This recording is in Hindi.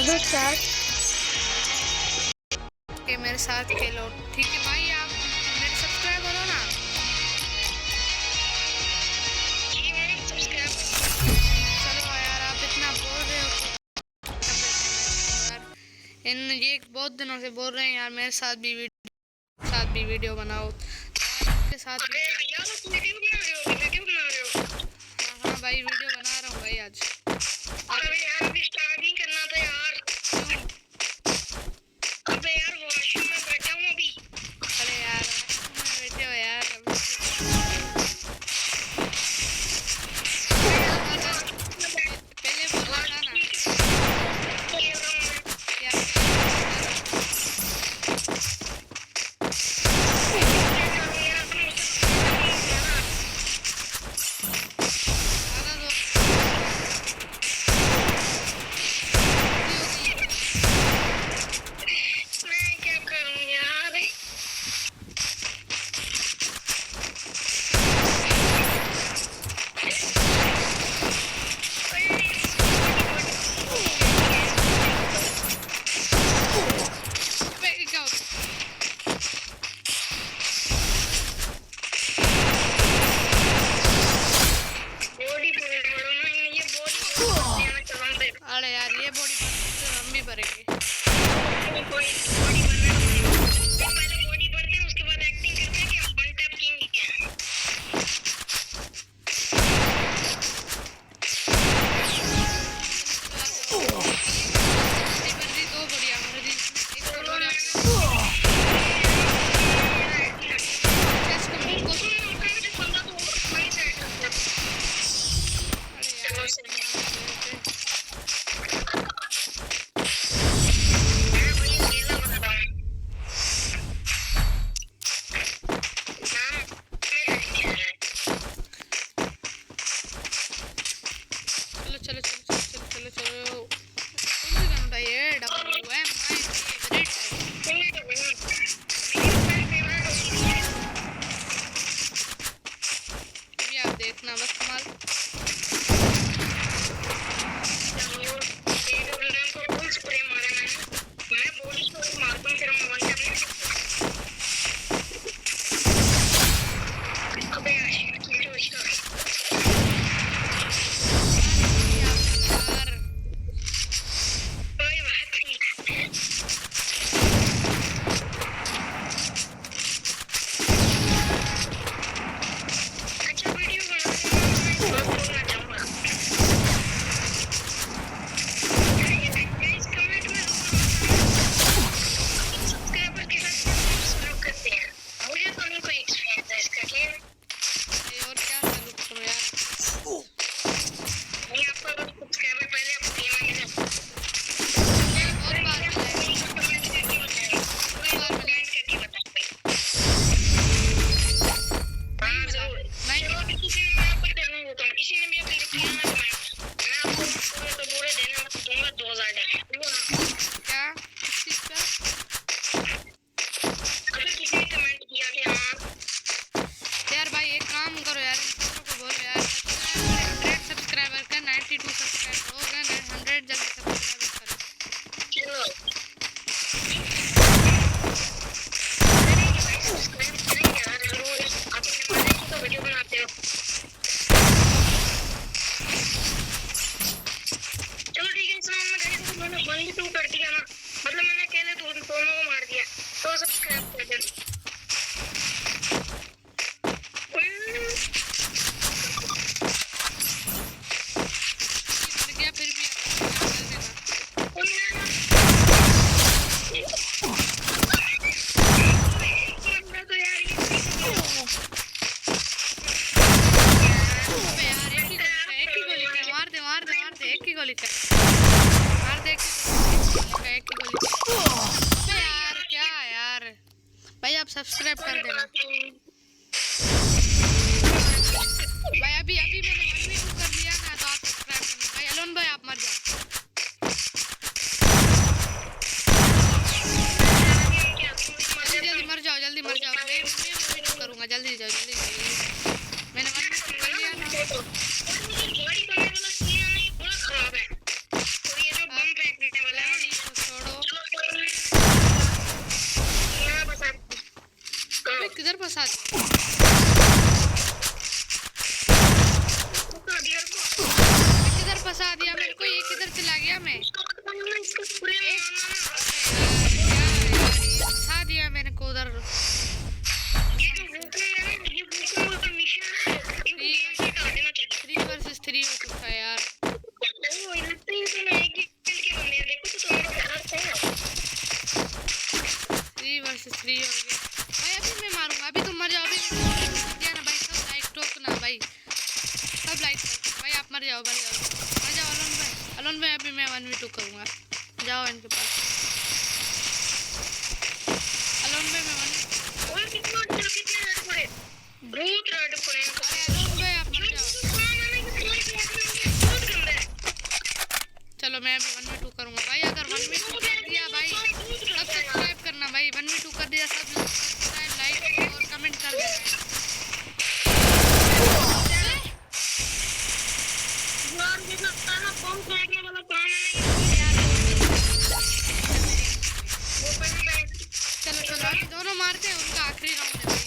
दो स्टार्ट के मेरे साथ खेलो, ठीक है भाई? आप मेरे सब्सक्राइबर हो ना? चलो यार, आप इतना बोल रहे हो इन ये बहुत दिनों से बोल रहे हैं यार मेरे साथ भी वीडियो बनाओ के साथ भी। हाँ भाई, वीडियो बना रहा हूँ भाई आज। अरे यार अभी स्टार्ट नहीं करना था यार। अबे यार वॉशरूम में बैठा हूँ अभी। अरे यार बैठे हो यार पहले बोला था ना क्या? अरे यार ये बॉडी हम भी भरेंगे। पहले बॉडी बढ़ते हैं उसके बाद एक्टिंग करते हैं कि हम वन टैप किंग हैं। दो बढ़िया देखना बस कमाल। भाई आप सब्सक्राइब कर देना भाई। अभी मैंने 1v2 कर लिया ना, तो आप सब्सक्राइब करना भाई। अलोन भाई आप मर जाओ। जल्दी मर जाओ, जल्दी मर जाओ। मैं वीडियो करूँगा, जल्दी जाओ जल्दी। मैंने 1v2 कर लिया ना। किधर फंसा दिया? किधर फंसा दिया मेरे को? ये किधर चला गया? मैं फंसा दिया मेरे को उधर। 3 वर्सेस 3 हो चुका है यार। 3 वर्सेस 3 हो गया भाई। अभी मैं मारूंगा, अभी तुम मर जाओ। अभी ना भाई, सब लाइक ठोकना भाई, सब लाइक भाई। आप मर जाओ, मर जाओ अलोन भाई। अभी मैं 1v2 करूंगा, जाओ इनके पास। अलोन भाई मैं चलो मैं अभी 1v2 करूंगा भाई। अगर 1v2 कर दिया भाई, सब सब्सक्राइब करना भाई। 1v2 कर दिया, सब सब्सक्राइब, लाइक और कमेंट कर देना। चलो अभी दोनों मारते हैं, उनका आखिरी राउंड है।